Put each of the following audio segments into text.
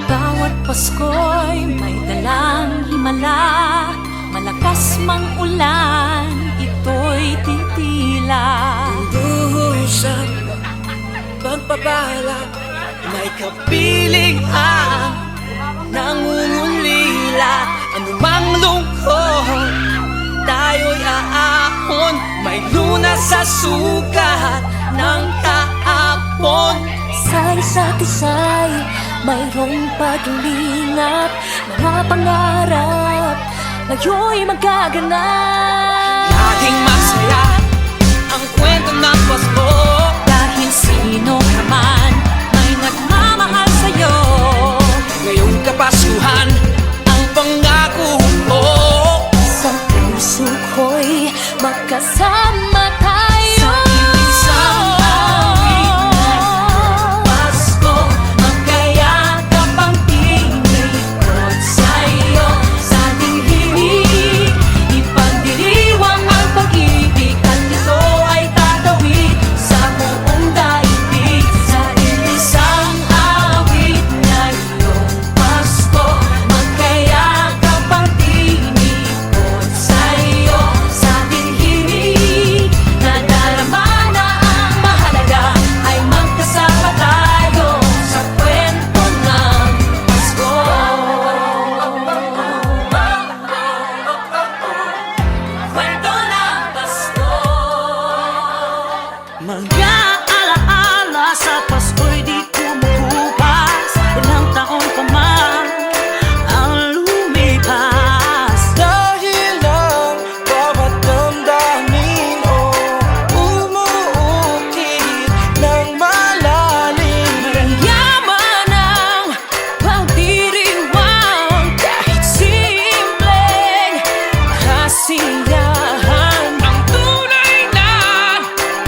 Bawat Pasko'y may dalang himala, malakas mang ulan, ito'y titila. Duhusap, pagpapala, may kapiling ang nangungulila. Anumang lungkot, tayo'y aahon, may lunas sa sugat ng kahapon. Sa isa't isa'y mayroong paglingap, mga pangarap ngayon'y magaganap. Laging masaya ang kwento ng Pasko, Dahil sino ka man may nagmamahal sa'yo. ngayong Kapaskuhan ang pangako ko. Sa puso ko'y magkasama tayo. Sa isang awit na Pasko, magkayakap ang tinikot sa'yo. Sa ating himig, ipagdiriwang ang pag-ibig, at ito ay tatawid sa buong daigdig. Sa isang awit na iyong Pasko, magkayakap ang tinikot sa'yo. Sa ating himig, nadarama na ang mahalaga, ay magkasama tayo sa kwento ng Pasko. Kwento ng Pasko. Mga alaala sa Pasko'y di kumukupas, ilang taon pa man ang lumipas. Dahil ang bawat damdamin umuukit ng malalim. Yaman ang pagdiriwang, kahit simpleng kasiyahan. Ang tunay na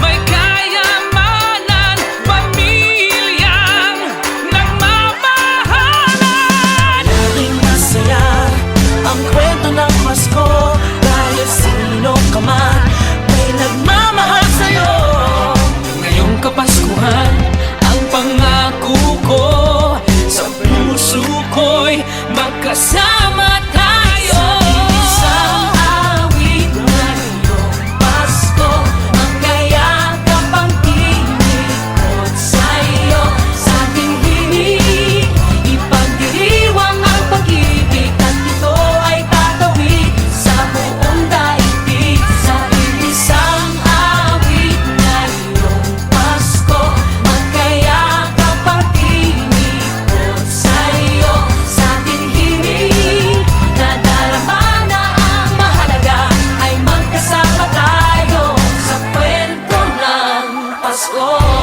may kayamanan, pamilyang nagmamahalan. Laging masaya ang kwento ng Pasko, dahil sino ka man may nagmamahal sa'yo. Ngayong Kapaskuhan ang pangako ko, sa puso ko'y magkasama tayo. Isang awit na iyong Pasko, magkayakap ang tinikot sa'yo. Sa ating himig, ipagdiriwang ang pag-ibig, at ito ay tatawid sa buong daigdig. Sa isang awit na iyong Pasko, magkayakap ang tinikot sa'yo. Sa ating himig, nadarama na ang mahalaga, ay magkasama tayo sa kwento ng Pasko.